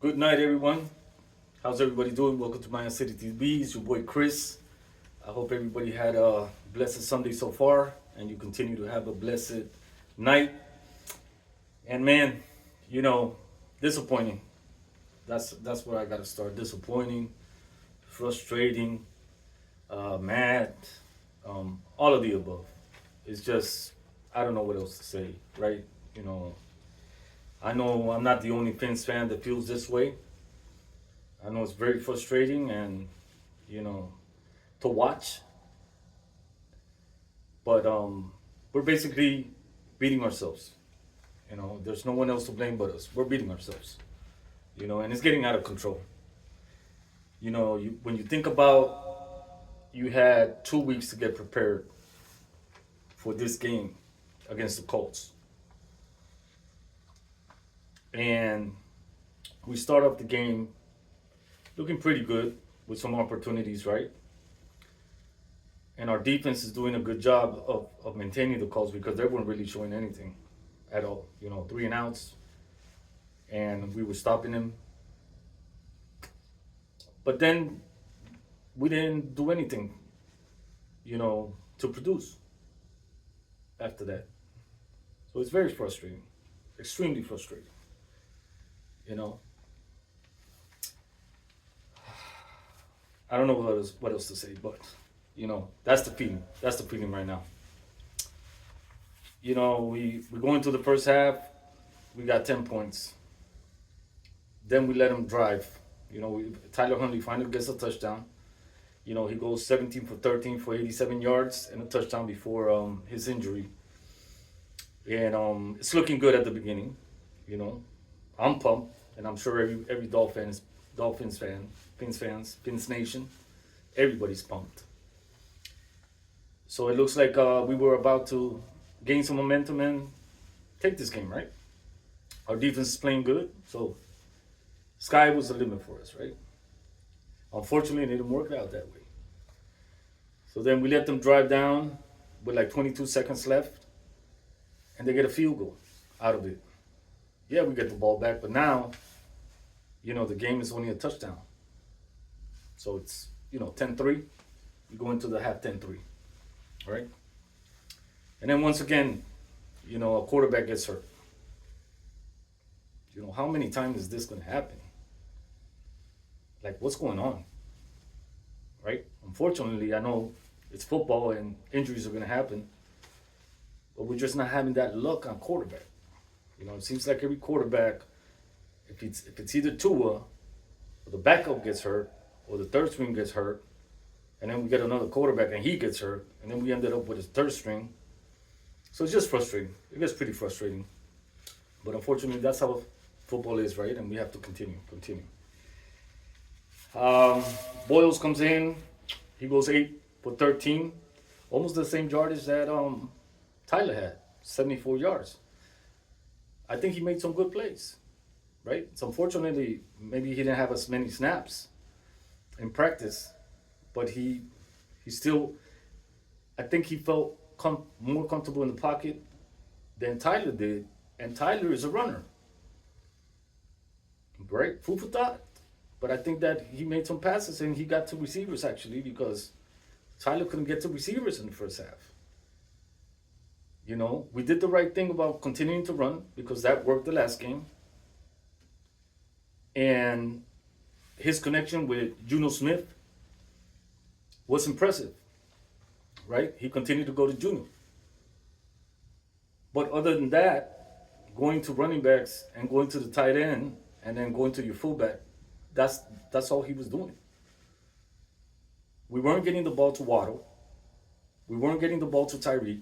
Good night, everyone. How's everybody doing? Welcome to M.I.A City TV. It's your boy Chris. I hope everybody had a blessed Sunday so far, and you continue to have a blessed night. And man, you know, disappointing. That's where I got to start. Disappointing, frustrating, mad, all of the above. It's just I don't know what else to say, right? You know, I know I'm not the only Fins fan that feels this way. I know it's very frustrating and you know to watch, but we're basically beating ourselves. You know, there's no one else to blame but us. We're beating ourselves. You know, and it's getting out of control. You know, when you think about you had 2 weeks to get prepared for this game against the Colts, and we start off the game looking pretty good with some opportunities, right? And our defense is doing a good job of maintaining the calls because they weren't really showing anything at all. You know, three and outs, and we were stopping them. But then we didn't do anything, you know, to produce after that. So it's very frustrating, extremely frustrating. You know, I don't know what else to say, but you know, that's the feeling. That's the feeling right now. You know, we go into the first half, we got 10 points. Then we let them drive. You know, Tyler Huntley finally gets a touchdown. You know, he goes 17 for 13 for 87 yards and a touchdown before his injury. And it's looking good at the beginning. You know, I'm pumped, and I'm sure every Dolphins fan, Fins fans, Fins Nation, everybody's pumped. So it looks like we were about to gain some momentum and take this game, right? Our defense is playing good, so sky was the limit for us, right? Unfortunately, it didn't work out that way. So then we let them drive down with like 22 seconds left, and they get a field goal out of it. Yeah, we get the ball back, but now, you know, the game is only a touchdown. So it's, you know, 10-3. You go into the half 10-3, right? And then once again, you know, a quarterback gets hurt. You know, how many times is this going to happen? Like, what's going on? Right? Unfortunately, I know it's football and injuries are going to happen, but we're just not having that luck on quarterback. You know, it seems like every quarterback, if it's either Tua or the backup gets hurt or the third string gets hurt, and then we get another quarterback and he gets hurt, and then we ended up with his third string. So it's just frustrating. It gets pretty frustrating. But unfortunately, that's how football is, right? And we have to continue. Um, Boyles comes in. He goes 8 for 13. Almost the same yardage that Tyler had, 74 yards. I think he made some good plays, right? So unfortunately, maybe he didn't have as many snaps in practice, but he still, I think he felt more comfortable in the pocket than Tyler did, and Tyler is a runner, right? Food for thought. But I think that he made some passes and he got to receivers actually because Tyler couldn't get to receivers in the first half. You know, we did the right thing about continuing to run because that worked the last game. And his connection with Juno Smith was impressive, right? He continued to go to Juno. But other than that, going to running backs and going to the tight end and then going to your fullback, that's that's all he was doing. We weren't getting the ball to Waddle. We weren't getting the ball to Tyreek.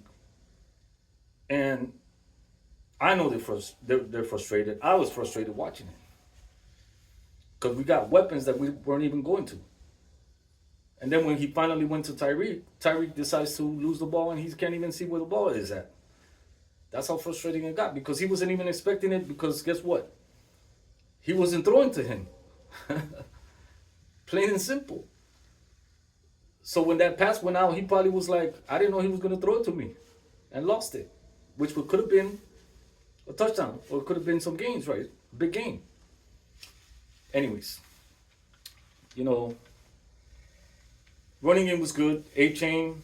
And I know they're frustrated. I was frustrated watching it because we got weapons that we weren't even going to. And then when he finally went to Tyreek, Tyreek decides to lose the ball and he can't even see where the ball is at. That's how frustrating it got because he wasn't even expecting it because guess what? He wasn't throwing to him. Plain and simple. So when that pass went out, he probably was like, I didn't know he was going to throw it to me and lost it, which could have been a touchdown or it could have been some gains, right? Big game. Anyways, you know, running game was good. A chain,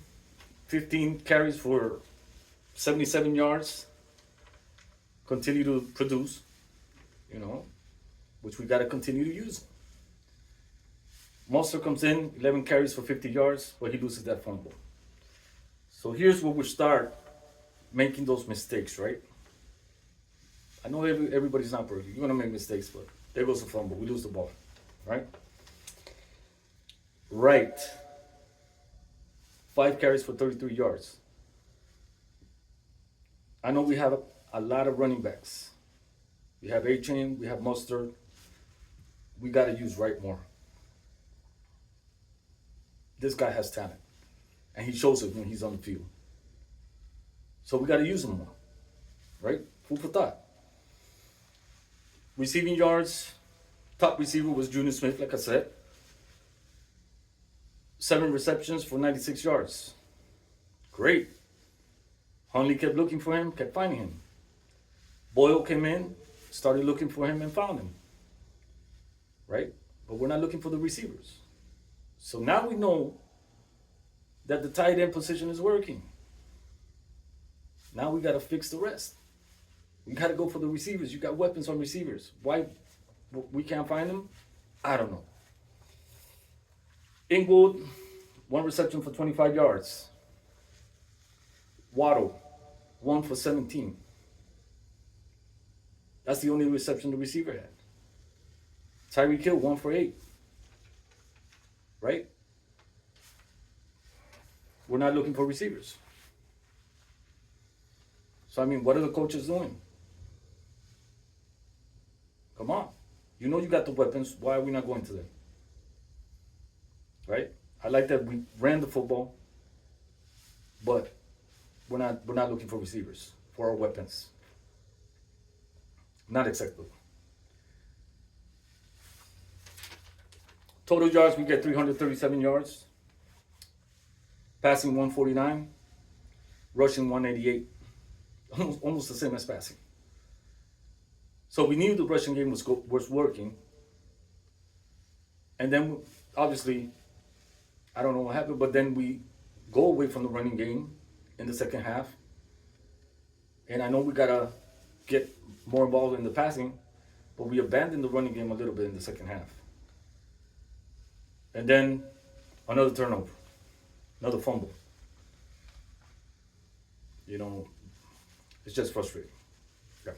15 carries for 77 yards. Continue to produce, you know, which we got to continue to use. Monster comes in, 11 carries for 50 yards, but he loses that fumble. So here's where we start making those mistakes, right? I know everybody's not perfect. You're going to make mistakes, but there goes the fumble. We lose the ball, right? Right. 5 carries for 33 yards. I know we have a lot of running backs. We have A-Chain, we have Mustard. We got to use Wright more. This guy has talent, and he shows it when he's on the field. So we got to use him more, right? Food for thought. Receiving yards, top receiver was Junior Smith, like I said. 7 receptions for 96 yards. Great. Hundley kept looking for him, kept finding him. Boyle came in, started looking for him, and found him. Right? But we're not looking for the receivers. So now we know that the tight end position is working. Now we got to fix the rest. We got to go for the receivers. You got weapons on receivers. Why we can't find them? I don't know. Ingwood, 1 reception for 25 yards. Waddle, 1 for 17. That's the only reception the receiver had. Tyreek Hill, 1 for 8. Right? We're not looking for receivers. So, I mean, what are the coaches doing? Come on. You know you got the weapons. Why are we not going to them? Right? I like that we ran the football, but we're not looking for receivers for our weapons. Not acceptable. Total yards, we get 337 yards. Passing 149. Rushing 188. Almost the same as passing. So we knew the rushing game was working. And then, obviously, I don't know what happened, but then we go away from the running game in the second half. And I know we got to get more involved in the passing, but we abandoned the running game a little bit in the second half. And then another turnover, another fumble. You know, it's just frustrating. Yeah.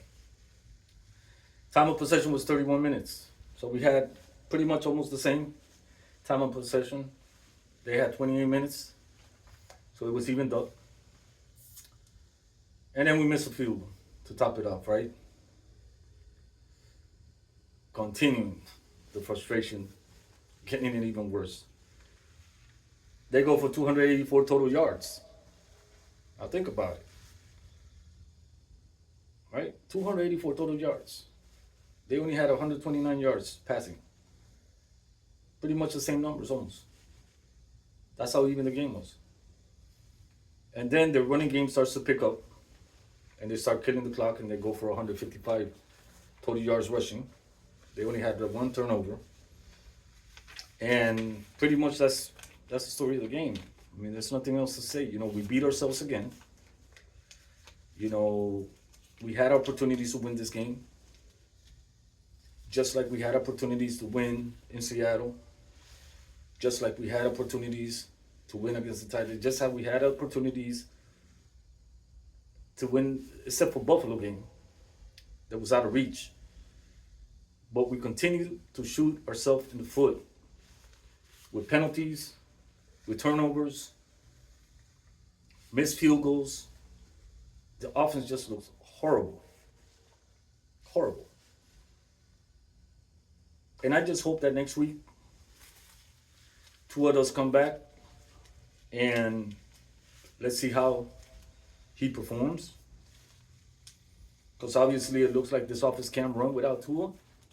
Time of possession was 31 minutes. So we had pretty much almost the same time of possession. They had 28 minutes. So it was evened up. And then we missed a field to top it off, right? Continuing the frustration, getting it even worse. They go for 284 total yards. Now think about it. Right? 284 total yards. They only had 129 yards passing. Pretty much the same numbers almost. That's how even the game was. And then the running game starts to pick up. And they start killing the clock and they go for 155 total yards rushing. They only had the 1 turnover. And pretty much that's the story of the game. I mean, there's nothing else to say. You know, we beat ourselves again. You know, we had opportunities to win this game. Just like we had opportunities to win in Seattle. Just like we had opportunities to win against the Titans. Just how we had opportunities to win, except for Buffalo game. That was out of reach. But we continue to shoot ourselves in the foot with penalties, with turnovers, missed field goals. The offense just looks horrible. Horrible. And I just hope that next week, 2 of us come back and let's see how he performs. Because obviously it looks like this offense can't run without Tua.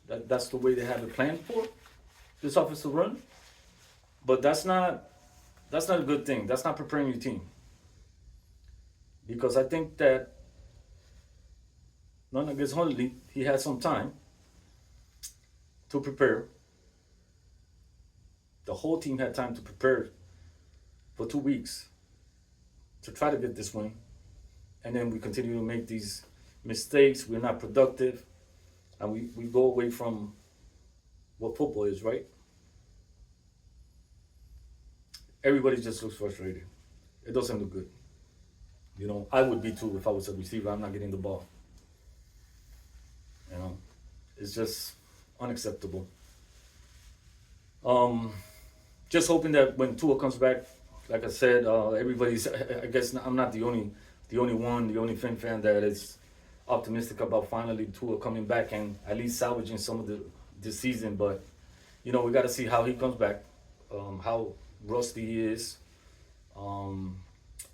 That's the way they have it planned for this offense to run. But that's not a good thing. That's not preparing your team. Because I think that none against Hundley, he had some time to prepare. The whole team had time to prepare for 2 weeks to try to get this win. And then we continue to make these mistakes. We're not productive. And we go away from what football is, right? Everybody just looks frustrated. It doesn't look good. I would be too if I was a receiver. I'm not getting the ball. You know, it's just unacceptable. Um, just hoping that when Tua comes back, like I said, everybody's. I guess I'm not the only Fin fan that is optimistic about finally Tua coming back and at least salvaging some of this season. But we got to see how he comes back, how rusty he is. Um,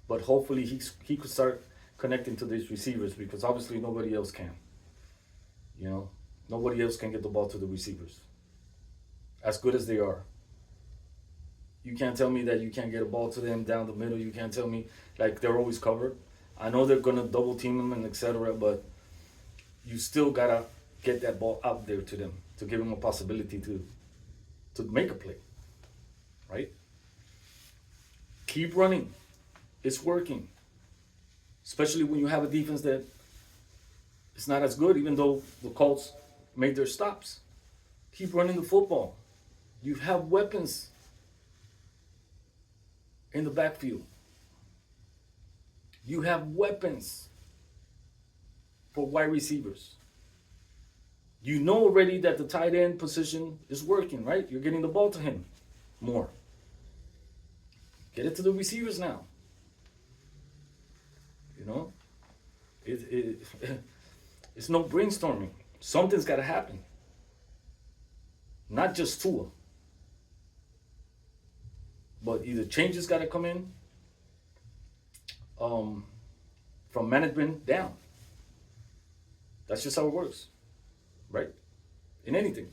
but hopefully he could start connecting to these receivers because obviously nobody else can. You know, nobody else can get the ball to the receivers as good as they are. You can't tell me that you can't get a ball to them down the middle. You can't tell me like they're always covered. I know they're gonna double team them and etc. But you still gotta get that ball out there to them to give them a possibility to make a play, right? Keep running. It's working. Especially when you have a defense that is not as good, even though the Colts made their stops. Keep running the football. You have weapons in the backfield. You have weapons for wide receivers. You know already that the tight end position is working, right? You're getting the ball to him more. Get it to the receivers now. You know, it's no brainstorming. Something's got to happen. Not just Tua, but either changes got to come in from management down. That's just how it works, right? In anything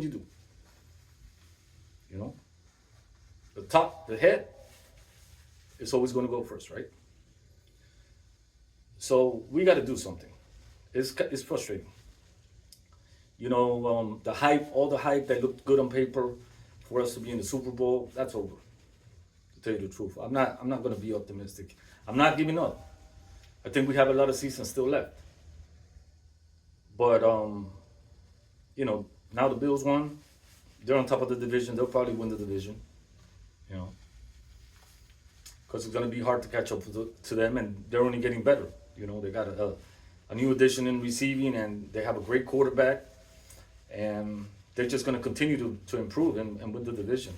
you do, the head is always going to go first, right? So we got to do something. It's frustrating. The hype, all the hype that looked good on paper for us to be in the Super Bowl, that's over. To tell you the truth, I'm not going to be optimistic. I'm not giving up. I think we have a lot of seasons still left. But now the Bills won. They're on top of the division. They'll probably win the division. Because it's going to be hard to catch up to them, and they're only getting better. They got a new addition in receiving, and they have a great quarterback, and they're just going to continue to improve and win the division.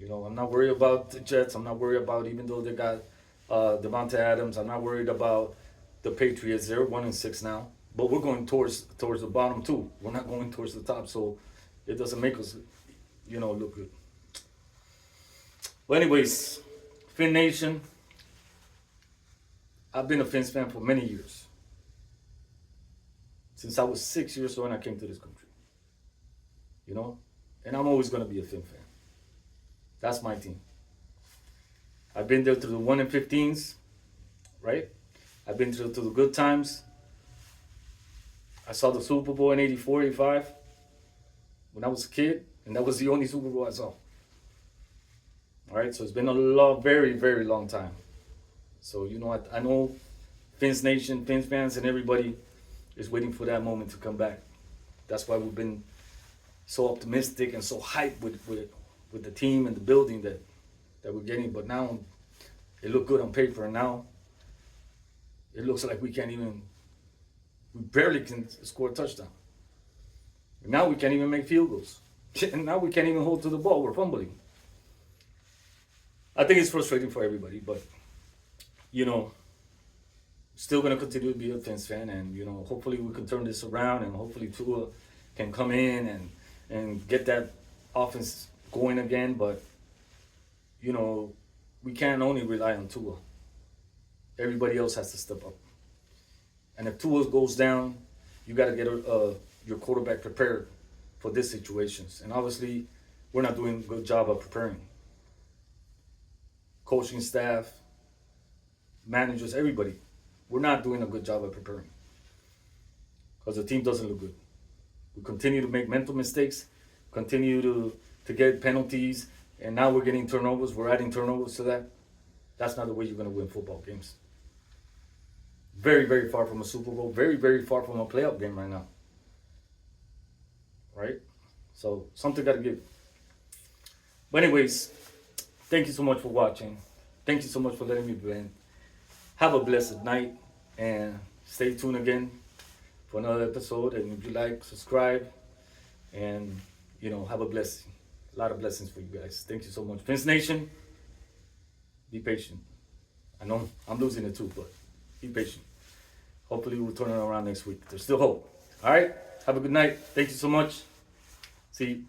I'm not worried about the Jets. I'm not worried about, even though they got Devontae Adams, I'm not worried about the Patriots. They're 1-6 now, but we're going towards the bottom too. We're not going towards the top, so it doesn't make us, look good. Well, anyways, Fin Nation. I've been a Fins fan for many years. Since I was 6 years old and I came to this country. And I'm always going to be a Fin fan. That's my team. I've been there through the 1-15s, right? I've been through the good times. I saw the Super Bowl in 84, 85 when I was a kid, and that was the only Super Bowl I saw. All right, so it's been a very, very long time. So, I know Fins Nation, Fins fans, and everybody is waiting for that moment to come back. That's why we've been so optimistic and so hyped with the team and the building that we're getting. But now it looked good on paper, and now it looks like we barely can score a touchdown. And now we can't even make field goals. And now we can't even hold to the ball. We're fumbling. I think it's frustrating for everybody, but still gonna continue to be a Fins fan, and hopefully we can turn this around, and hopefully Tua can come in and get that offense going again. But we can't only rely on Tua. Everybody else has to step up. And if Tua goes down, you got to get your quarterback prepared for these situations. And obviously, we're not doing a good job of preparing. Coaching staff, managers, everybody, we're not doing a good job of preparing because the team doesn't look good. We continue to make mental mistakes, continue to get penalties, and now we're getting turnovers. We're adding turnovers to that. That's not the way you're going to win football games. Very, very far from a Super Bowl. Very, very far from a playoff game right now. Right? So something got to give. But anyways, thank you so much for watching. Thank you so much for letting me vent. Have a blessed night and stay tuned again for another episode. And if you like, subscribe and have a blessing. A lot of blessings for you guys. Thank you so much. Prince Nation, be patient. I know I'm losing it too, but be patient. Hopefully we'll turn it around next week. There's still hope. All right. Have a good night. Thank you so much. See you.